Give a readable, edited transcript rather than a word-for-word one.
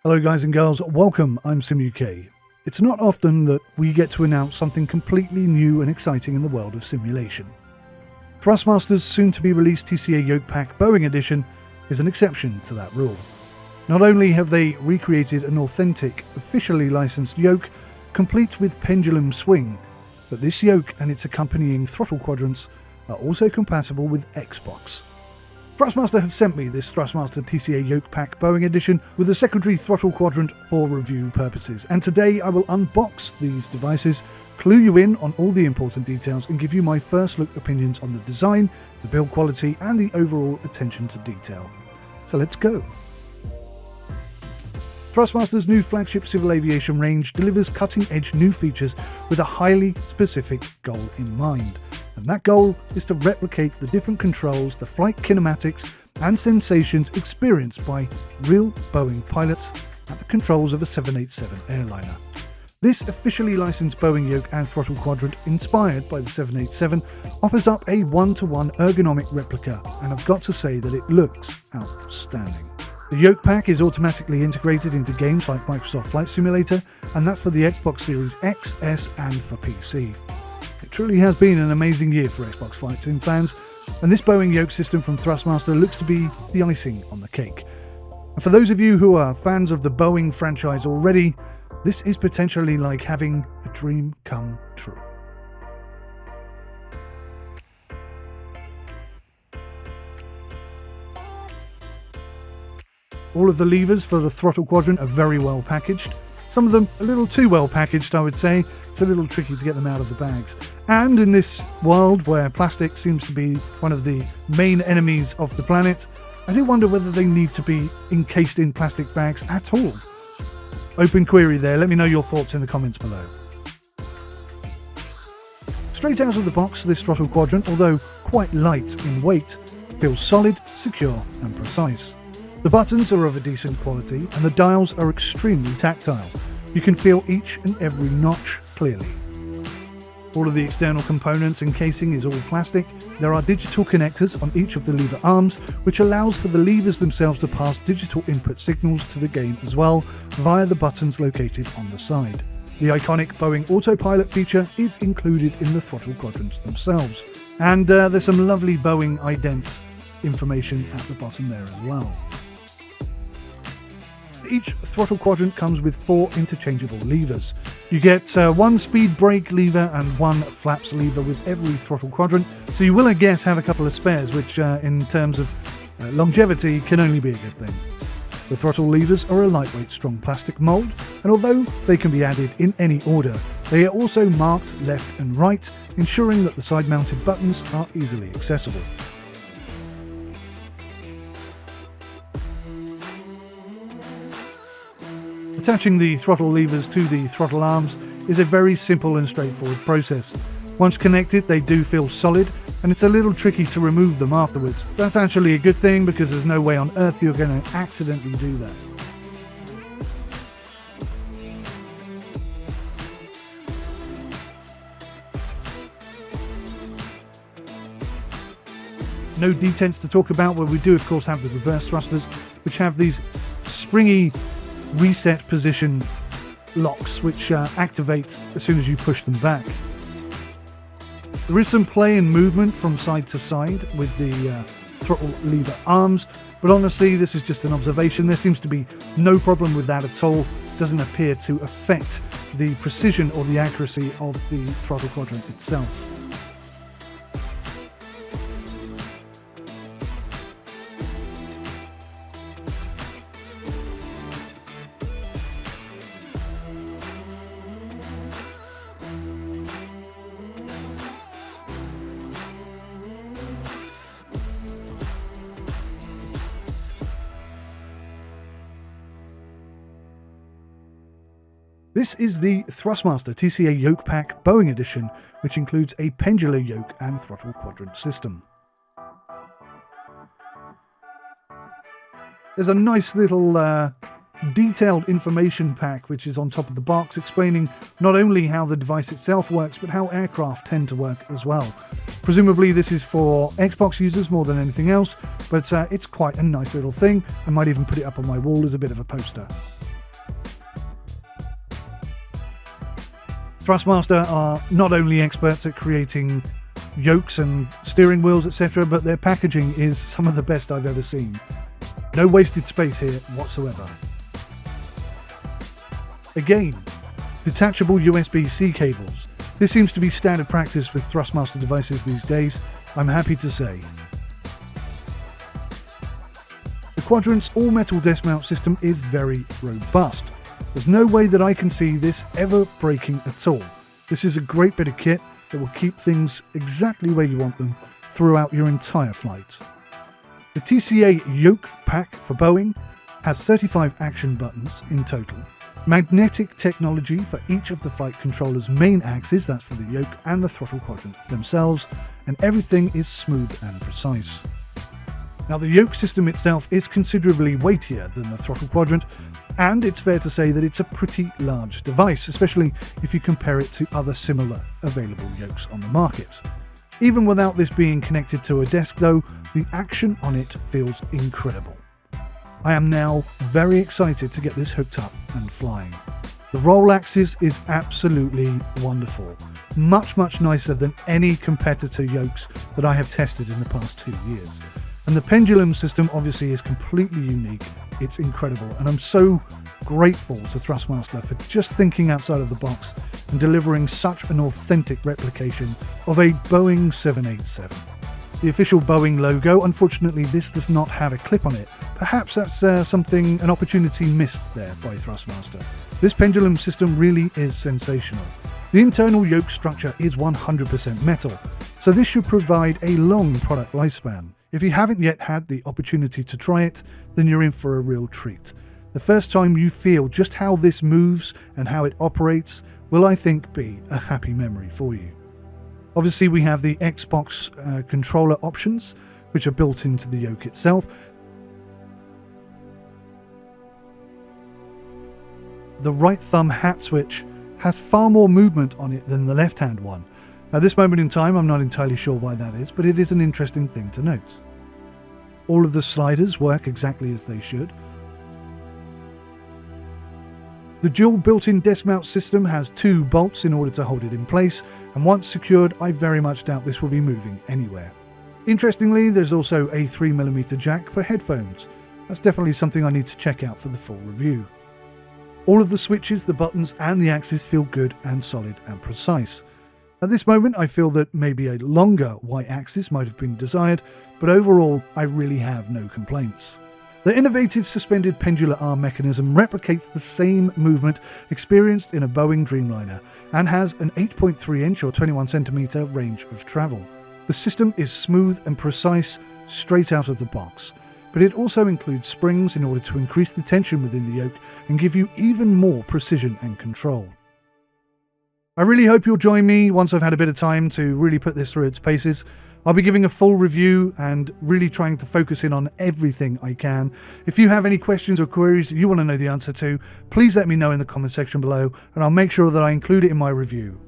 Hello guys and girls, welcome, I'm 𝗦𝘂𝗃. It's not often that we get to announce something completely new and exciting in the world of simulation. Thrustmaster's soon-to-be-released TCA 𝗦𝘂𝗃 edition is an exception to that rule. Not only have they recreated an authentic, officially licensed yoke, complete with pendulum swing, but this yoke and its accompanying throttle quadrants are also compatible with Xbox. Thrustmaster have sent me this Thrustmaster TCA 𝗦𝘂𝗃𝗃 edition with a secondary throttle quadrant for review purposes, and today I will unbox these devices, clue you in on all the important details, and give you my first look opinions on the design, the build quality, and the overall attention to detail. So let's go. Thrustmaster's new flagship civil aviation range delivers cutting-edge new features with a highly specific goal in mind. And that goal is to replicate the different controls, the flight kinematics and sensations experienced by real Boeing pilots at the controls of a 787 airliner. This officially licensed Boeing yoke and throttle quadrant, inspired by the 787, offers up a one-to-one ergonomic replica, and I've got to say that it looks outstanding. The 𝗦𝘂𝗃 is automatically integrated into games like Microsoft Flight Simulator, and that's for the Xbox Series X, S and for PC. It truly has been an amazing year for Xbox Flight Sim fans, and this Boeing yoke system from Thrustmaster looks to be the icing on the cake. And for those of you who are fans of the Boeing franchise already, this is potentially like having a dream come true. All of the levers for the throttle quadrant are very well packaged. Some of them a little too well packaged, I would say. It's a little tricky to get them out of the bags. And in this world where plastic seems to be one of the main enemies of the planet, I do wonder whether they need to be encased in plastic bags at all. Open query there, let me know your thoughts in the comments below. Straight out of the box, this throttle quadrant, although quite light in weight, feels solid, secure and precise. The buttons are of a decent quality and the dials are extremely tactile. You can feel each and every notch clearly. All of the external components and casing is all plastic. There are digital connectors on each of the lever arms, which allows for the levers themselves to pass digital input signals to the game as well, via the buttons located on the side. The iconic Boeing autopilot feature is included in the throttle quadrants themselves. And there's some lovely Boeing ident information at the bottom there as well. Each throttle quadrant comes with 4 interchangeable levers. You get one speed brake lever and one flaps lever with every throttle quadrant, so you will, I guess, have a couple of spares, which in terms of longevity can only be a good thing. The throttle levers are a lightweight, strong plastic mould, and although they can be added in any order, they are also marked left and right, ensuring that the side-mounted buttons are easily accessible. Attaching the throttle levers to the throttle arms is a very simple and straightforward process. Once connected, they do feel solid, and it's a little tricky to remove them afterwards. That's actually a good thing because there's no way on earth you're going to accidentally do that. No detents to talk about, where we do of course have the reverse thrusters, which have these springy reset position locks which activate as soon as you push them back. There is some play and movement from side to side with the throttle lever arms, but honestly this is just an observation. There seems to be no problem with that at all. It doesn't appear to affect the precision or the accuracy of the throttle quadrant itself. This is the Thrustmaster TCA 𝗦𝘂𝗃𝗃 Boeing edition, which includes a pendular yoke and throttle quadrant system. There's a nice little detailed information pack which is on top of the box, explaining not only how the device itself works, but how aircraft tend to work as well. Presumably this is for Xbox users more than anything else, but it's quite a nice little thing. I might even put it up on my wall as a bit of a poster. Thrustmaster are not only experts at creating yokes and steering wheels, etc., but their packaging is some of the best I've ever seen. No wasted space here whatsoever. Again, detachable USB-C cables. This seems to be standard practice with Thrustmaster devices these days, I'm happy to say. The Quadrant's all-metal desk mount system is very robust. There's no way that I can see this ever breaking at all. This is a great bit of kit that will keep things exactly where you want them throughout your entire flight. The TCA Yoke pack for Boeing has 35 action buttons in total. Magnetic technology for each of the flight controller's main axes, that's for the yoke and the throttle quadrant themselves, and everything is smooth and precise. Now, the yoke system itself is considerably weightier than the throttle quadrant, and it's fair to say that it's a pretty large device, especially if you compare it to other similar available yokes on the market. Even without this being connected to a desk though, the action on it feels incredible. I am now very excited to get this hooked up and flying. The roll axis is absolutely wonderful. Much nicer than any competitor yokes that I have tested in the past 2 years. And the pendulum system obviously is completely unique. It's incredible, and I'm so grateful to Thrustmaster for just thinking outside of the box and delivering such an authentic replication of a Boeing 787. The official Boeing logo, unfortunately this does not have a clip on it. Perhaps that's an opportunity missed there by Thrustmaster. This pendulum system really is sensational. The internal yoke structure is 100% metal, so this should provide a long product lifespan. If you haven't yet had the opportunity to try it, then you're in for a real treat. The first time you feel just how this moves and how it operates will, I think, be a happy memory for you. Obviously, we have the Xbox controller options, which are built into the yoke itself. The right thumb hat switch has far more movement on it than the left-hand one. At this moment in time, I'm not entirely sure why that is, but it is an interesting thing to note. All of the sliders work exactly as they should. The dual built-in desk mount system has 2 bolts in order to hold it in place, and once secured, I very much doubt this will be moving anywhere. Interestingly, there's also a 3mm jack for headphones. That's definitely something I need to check out for the full review. All of the switches, the buttons, and the axis feel good and solid and precise. At this moment, I feel that maybe a longer y-axis might have been desired, but overall, I really have no complaints. The innovative suspended pendular arm mechanism replicates the same movement experienced in a Boeing Dreamliner and has an 8.3-inch or 21cm range of travel. The system is smooth and precise straight out of the box, but it also includes springs in order to increase the tension within the yoke and give you even more precision and control. I really hope you'll join me once I've had a bit of time to really put this through its paces. I'll be giving a full review and really trying to focus in on everything I can. If you have any questions or queries that you want to know the answer to, please let me know in the comment section below, and I'll make sure that I include it in my review.